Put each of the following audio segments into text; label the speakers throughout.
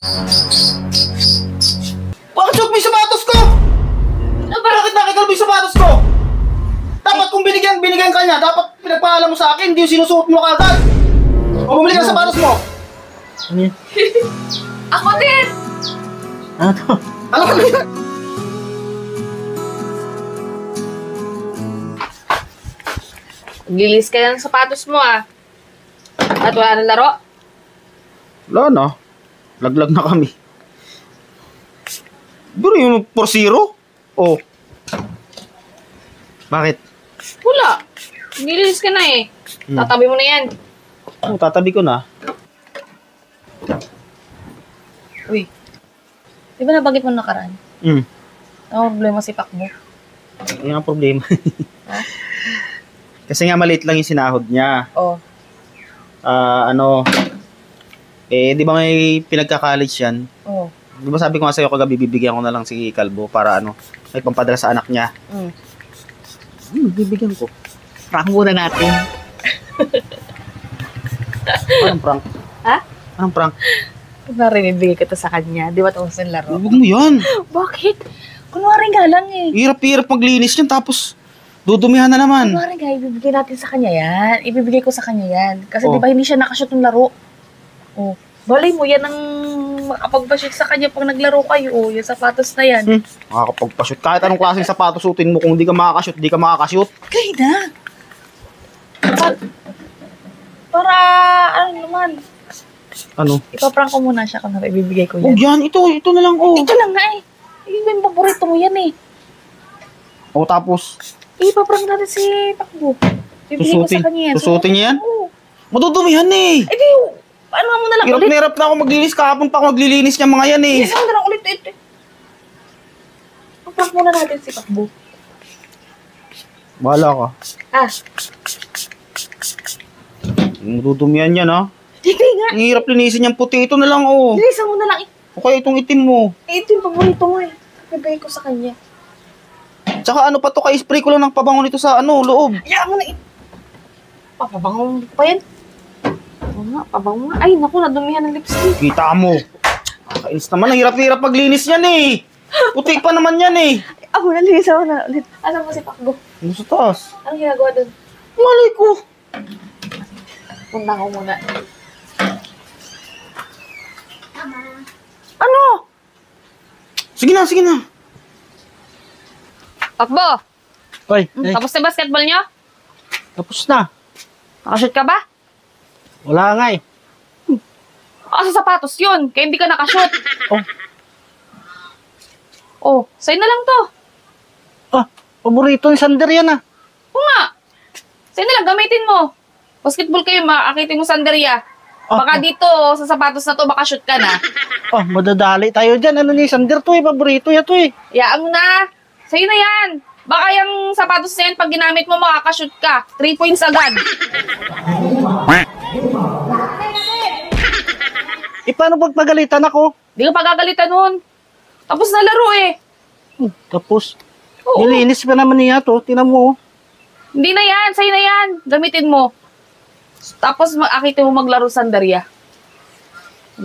Speaker 1: Bakit suot mo yung sapatos ko? Bakit nakita mo yung sapatos ko? Dapat kung binigyan ka niya, dapat pinagpaalam mo sa akin, hindi yung sinusuot mo kagad. O bumili ka ng sapatos mo.
Speaker 2: Ano yan?
Speaker 3: Ako din!
Speaker 2: Ano to?
Speaker 1: Ano ka yan?
Speaker 3: Lilis ka ng sapatos mo ah. At wala nang laro?
Speaker 1: Wala na. Laglag na kami. Pero yung 4-0? Oh. Bakit?
Speaker 3: Wala. Nililis ka na eh. Tatabi mo na yan.
Speaker 1: Oh, tatabi ko na.
Speaker 3: Uy. Di ba nabanggit mo nakaraan? Ano problema si Pakbo?
Speaker 1: Yan ang problema.
Speaker 3: Ha?
Speaker 1: Kasi nga maliit lang yung sinahod niya.
Speaker 3: Oo.
Speaker 1: Di ba may pinagka-college yan?
Speaker 3: Oo.
Speaker 1: Di ba sabi ko nga sa'yo kagabi, bibigyan ko na lang si Kalbo para may pampadala sa anak niya. Bibigyan ko. Prank muna natin. Anong prank?
Speaker 3: Ha?
Speaker 1: Anong prank?
Speaker 3: Kunwari, bibigay ko to sa kanya. Di ba tapos ng laro?
Speaker 1: Huwag mo yan.
Speaker 3: Bakit? Kunwari nga lang eh.
Speaker 1: Hirap-hirap maglinis yan tapos dudumihan na naman.
Speaker 3: Kunwari nga, ibibigay natin sa kanya yan. Ibibigay ko sa kanya yan. Kasi
Speaker 1: Oh.
Speaker 3: di ba hindi siya nakashoot ng laro? Oh. Balay mo, yan ang makapagpa-shoot sa kanya pag naglaro kayo. Oh, yung sapatos na yan.
Speaker 1: Makakapagpa-shoot. Kahit anong klaseng sapatos suotin mo, kung di ka makakashoot, di ka makakashoot.
Speaker 3: Kaya na. Para, ano naman,
Speaker 1: Ano?
Speaker 3: ipaprank ko muna siya kung ibibigay ko
Speaker 1: Huwag
Speaker 3: yan.
Speaker 1: yan. Ito na lang, oh.
Speaker 3: Ito lang nga eh. Yung yung paborito mo yan eh.
Speaker 1: O tapos,
Speaker 3: Ipaprank natin si Pakbo. Bibigay ko sa kanya yan.
Speaker 1: Susutin niya yan?
Speaker 3: Oo.
Speaker 1: Madudumihan eh.
Speaker 3: Eh di, ano mo na lang
Speaker 1: Hirap
Speaker 3: ulit.
Speaker 1: na hirap na ako maglinis. Kahapon pa ako maglilinis niya mga yan eh.
Speaker 3: Yes, ano na lang ulit. Ipaprank muna natin si Pakbo.
Speaker 1: Bahala ka.
Speaker 3: Ah,
Speaker 1: Madudumihan yan ha.
Speaker 3: hindi nga.
Speaker 1: Ang hirap linisin yung puti. Ito na lang oh.
Speaker 3: Lilisan mo na lang.
Speaker 1: O kaya itong itim mo.
Speaker 3: Ito yung paborito mo eh. Bibigay ko sa kanya.
Speaker 1: Tsaka ano pa to, ka-spray ko lang ng pabango nito sa loob.
Speaker 3: Hayaan mo na eh. Papabango pa yan. Oo nga, pabango nga. Ay, naku, nadumihan ng lipstick.
Speaker 1: Kita mo. Kainis naman. Ang hirap-hirap maglinis yan eh. Puti pa naman yan eh.
Speaker 3: Ako, nalilisan mo na ulit. Asan mo si Pakbo?
Speaker 1: Ano sa taas?
Speaker 3: Anong ginagawa doon?
Speaker 1: Malay ko.
Speaker 3: Punta ko muna. Ano?
Speaker 1: Sige na.
Speaker 3: Pakbo,
Speaker 2: Oy,
Speaker 3: tapos na basketball nyo?
Speaker 2: tapos na.
Speaker 3: Nakashoot ka ba?
Speaker 2: Wala nga eh.
Speaker 3: Sa sapatos yun, kaya hindi ka nakashoot. Oh, sa'yo na lang to.
Speaker 2: Ah, paborito ni Sander yan ah.
Speaker 3: Oo nga. Sa'yo na lang, gamitin mo. Basketball kayo, maakitin mo sandarya. Baka dito, sa sapatos na to, baka shoot ka na.
Speaker 2: Oh, madadali tayo dyan. Ano ni Sander to eh, paborito yan to eh.
Speaker 3: Yaan mo na. Sa'yo na yan. Baka yung sapatos na yan, pag ginamit mo, makakashoot ka. 3 points agad.
Speaker 2: Eh, paano pag pagalitan ako?
Speaker 3: Di ka pagagalitan nun. Tapos na laro eh.
Speaker 2: Tapos,
Speaker 3: Oo.
Speaker 2: nilinis pa naman niya to. Tinan mo.
Speaker 3: Hindi na yan. Sa'yo na yan. Gamitin mo. Tapos akitin mo maglaro sandarya.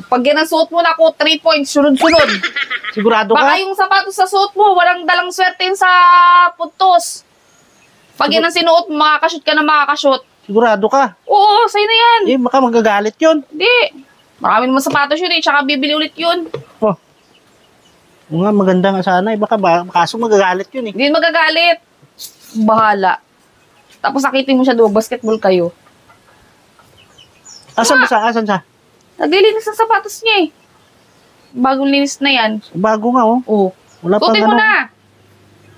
Speaker 3: Pag yan ang suot mo na ako, 3 points, sunod-sunod.
Speaker 2: Sigurado ka?
Speaker 3: Baka yung sapatos sa suot mo, walang dalang swerte yun sa puntos. Pag yan ang sinuot mo, makakashoot ka na makakashoot.
Speaker 2: Sigurado ka?
Speaker 3: Oo, sa'yo na yan.
Speaker 2: Eh, baka magagalit yun.
Speaker 3: Hindi. Marami naman sapatos yun eh, tsaka bibili ulit yun.
Speaker 2: Oh. Nga, maganda nga sana eh. Baka kaso magagalit yun eh.
Speaker 3: Hindi magagalit. Bahala. Tapos sakitin mo siya doon, basketball kayo.
Speaker 2: Asan ba sa? Asan sa?
Speaker 3: Naglilinis ng sapatos niya eh. Bagong linis na yan.
Speaker 2: Bago nga oh.
Speaker 3: Oo.
Speaker 2: Wala pang
Speaker 3: Suotin mo
Speaker 2: ano.
Speaker 3: na.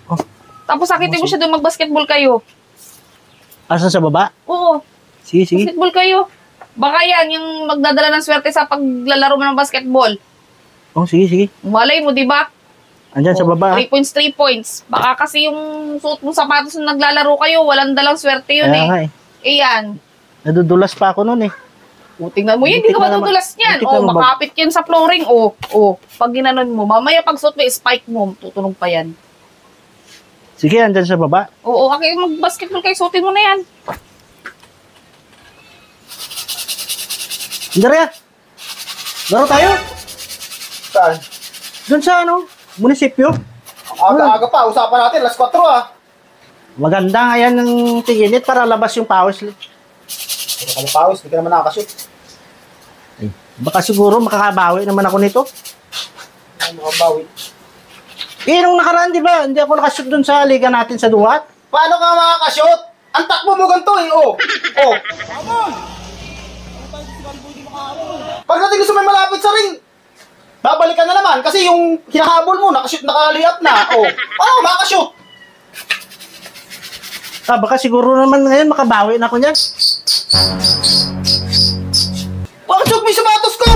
Speaker 2: Oh.
Speaker 3: Tapos sakitin mo siya doon, mag-basketball kayo.
Speaker 2: Asan sa baba?
Speaker 3: Oo.
Speaker 2: Sige, sige.
Speaker 3: Basketball kayo. Baka yan, yung magdadala ng swerte sa paglalaro mo ng basketball.
Speaker 2: Oh, sige, sige.
Speaker 3: Malay mo, di ba?
Speaker 2: Andyan sa baba.
Speaker 3: 3 points, 3 points. Baka kasi yung suot mong sapatos nung naglalaro kayo, walang dalang swerte yun
Speaker 2: Kaya
Speaker 3: eh.
Speaker 2: nga eh.
Speaker 3: Iyan.
Speaker 2: Nadudulas pa ako nun eh.
Speaker 3: Tingnan mo yan, hindi
Speaker 2: Butik
Speaker 3: ka
Speaker 2: na naman.
Speaker 3: matutulas niyan.
Speaker 2: Butik na naman.
Speaker 3: Makapit yan sa flooring. Pag ginanon mo, mamaya pag suot mo, spike mo, tutunog pa yan.
Speaker 2: Sige, andyan sa baba.
Speaker 3: Oo, mag-basketball kayo, suotin mo na yan.
Speaker 2: Andyan ya. Laro tayo.
Speaker 1: Saan?
Speaker 2: Doon sa munisipyo.
Speaker 1: Aga-aga pa, usapan natin, last 4 ah.
Speaker 2: Maganda nga yan ng tiginit para labas yung pawis.
Speaker 1: Hindi ka napawis, hindi ka naman nakakashoot.
Speaker 2: Eh, baka siguro makakabawi naman ako nito.
Speaker 1: Ano makabawi?
Speaker 2: Eh, nung nakaraan, di ba? Hindi ako nakashoot doon sa liga natin sa Duwat.
Speaker 1: Paano ka makakashoot? Ang takbo mo ganito eh, oh. Oh. Pagdating sa may malapit sa ring, babalik ka na naman kasi yung hinahabol mo, nakashoot, nakaliyap na. Oh. Paano ka makakashoot?
Speaker 2: Ah, baka siguro naman ngayon makabawi na ako niyan.
Speaker 1: Bakit shoot mo yung sapatos ko?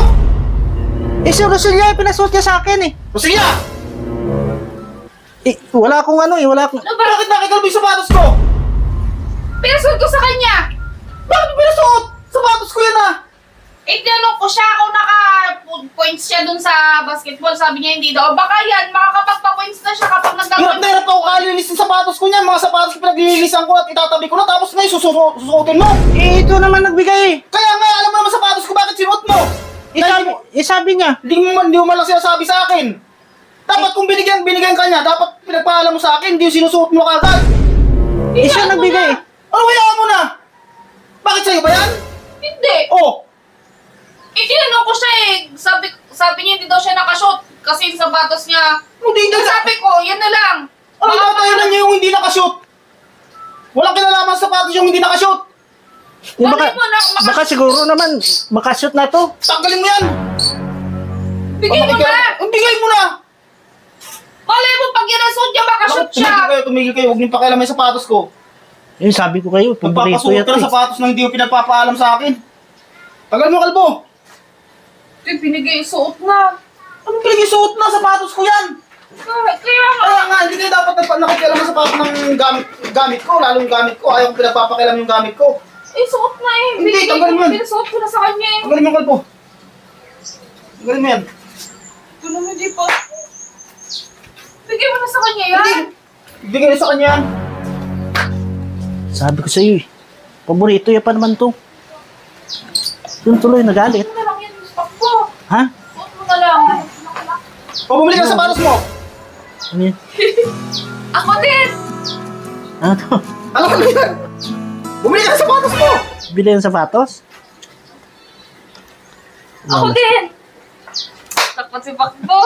Speaker 2: Eh, si Roselia, pinasuot niya sa akin eh.
Speaker 1: O sige na!
Speaker 2: Eh, wala akong wala akong...
Speaker 1: Ano ba? Bakit nakikalbo yung sapatos ko?
Speaker 3: Pinasuot ko sa kanya.
Speaker 1: Bakit mo pinasuot? Sapatos ko yan ah!
Speaker 3: Eh, tinanong ko siya kung naka-points siya dun sa basketball. Sabi niya hindi daw. Baka yan, makakapagpa-points na siya kapag
Speaker 1: Hirap
Speaker 3: nagdagdag.
Speaker 1: na hirap ako kalinis yung sapatos ko niyan. Mga sapatos ko pinaglilinisan ko at itatabi ko na. Tapos ngayon susuotin mo.
Speaker 2: Eh, ito naman nagbigay eh.
Speaker 1: Kaya nga, alam mo naman sapatos ko bakit sinuot mo.
Speaker 2: Sabi niya.
Speaker 1: Hindi mo man lang sinasabi sa akin. Dapat kung binigyan ka niya, dapat pinagpaalam mo sa akin, hindi yung sinusuot mo kagad.
Speaker 2: Eh, siya
Speaker 3: Hayaan mo
Speaker 2: nagbigay.
Speaker 3: na.
Speaker 1: Ano hayaan mo na? Bakit sa'yo ba yan?
Speaker 3: Hindi.
Speaker 1: Oh,
Speaker 3: Eh, tinanong ko siya eh. Sabi niya hindi daw siya nakashoot. Kasi yung sapatos niya.
Speaker 1: hindi na
Speaker 3: Sabi ko, yan na lang.
Speaker 1: Ano tatayo niya yung hindi nakashoot? Walang kinalaman sa sapatos yung hindi nakashoot.
Speaker 2: Eh, baka,
Speaker 3: Bakit mo na
Speaker 2: baka siguro naman makashoot na to.
Speaker 1: Tanggalin mo yan.
Speaker 3: Bigay mo na.
Speaker 1: Bigay mo na.
Speaker 3: Malay mo, pag inasuot niya, makashoot siya.
Speaker 1: Tumigil kayo. Huwag niyong pakialam yung sapatos ko.
Speaker 2: Eh, sabi ko kayo, paborito
Speaker 1: Magpapasuot
Speaker 2: yan
Speaker 1: ka
Speaker 2: to
Speaker 1: ng
Speaker 2: eh.
Speaker 1: sapatos nang hindi mo pinagpapaalam sa akin. Tagal mo, kalbo.
Speaker 3: Eh, binigay suot na.
Speaker 1: Anong pinag-isuot na? Sapatos ko yan.
Speaker 3: Kaya nga.
Speaker 1: Kaya nga, hindi kayo dapat nakikialam sa sapatos ng gamit ko. Lalong gamit ko. Ayaw ko pinagpapakialam yung gamit ko.
Speaker 3: Eh, suot na eh.
Speaker 1: Hindi,
Speaker 3: Binigay
Speaker 1: tanggalin mo
Speaker 3: ko,
Speaker 1: yan.
Speaker 3: pinasuot ko na sa kanya eh.
Speaker 1: Tanggalin mo yung kalbo. Tanggalin mo yan.
Speaker 3: Ito naman, di pa. Bigay mo na sa kanya yan.
Speaker 1: Hindi. Bigay na sa kanya yan.
Speaker 2: Sabi ko sa iyo eh. Paborito yan pa naman to. Yung tuloy nagalit.
Speaker 3: Ano na lang yan, stock ko.
Speaker 2: Ha?
Speaker 3: Suot mo na lang.
Speaker 1: O, bumili ka ng sapatos mo.
Speaker 2: Ano yan?
Speaker 3: Ako din.
Speaker 2: Ano to?
Speaker 1: Alam ko na yan. Bumili ka ng sapatos mo.
Speaker 2: Bili ng sapatos?
Speaker 3: Ako din. Takpat si Bakbo.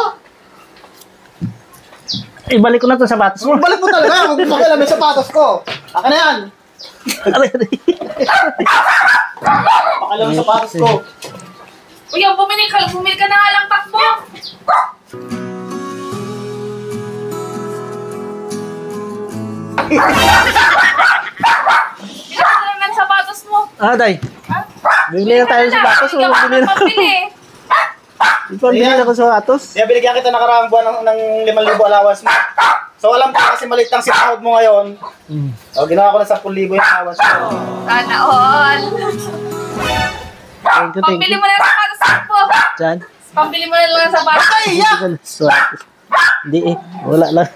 Speaker 2: Ibalik ko na to sapatos mo.
Speaker 1: Balik mo talaga. Huwag mo pakialam yung sapatos ko. Akin na yan. Pakialam yung sapatos ko.
Speaker 3: Uy, bumili ka na nga lang, Bakbo. Bilang na lang ng sapatos mo.
Speaker 2: Ah, day.
Speaker 3: Ha?
Speaker 2: Bili na tayo ng sapatos.
Speaker 3: Hindi ka
Speaker 2: Bili na.
Speaker 3: makapabili.
Speaker 2: Ipambili
Speaker 1: Ayan.
Speaker 2: ako sa sapatos.
Speaker 1: Kaya binigyan kita nakaraang buwan ng 5,000 allowance mo. So alam ko kasi maliit lang sinahod mo ngayon.
Speaker 2: Mm.
Speaker 1: O ginawa ko ng 10,000 yung allowance mo.
Speaker 3: Sana all.
Speaker 2: Thank you, thank
Speaker 3: Pambili
Speaker 2: you.
Speaker 3: mo na ng sapatos mo.
Speaker 2: Diyan.
Speaker 3: Pambili mo na lang ng sapatos.
Speaker 1: Ay, yak!
Speaker 2: Sapatos. Hindi eh. Wala lang.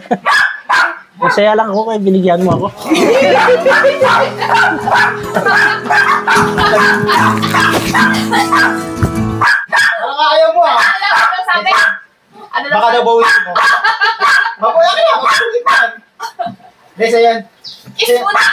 Speaker 2: Masaya lang ako kaya binigyan mo ako.
Speaker 1: Parang ayaw mo ah.
Speaker 3: Alam mo ano sabi? Ano na
Speaker 1: Baka daw bawisin mo. Mabuya ka na. Masulit yan. Desa yan.
Speaker 3: Kiss mo na.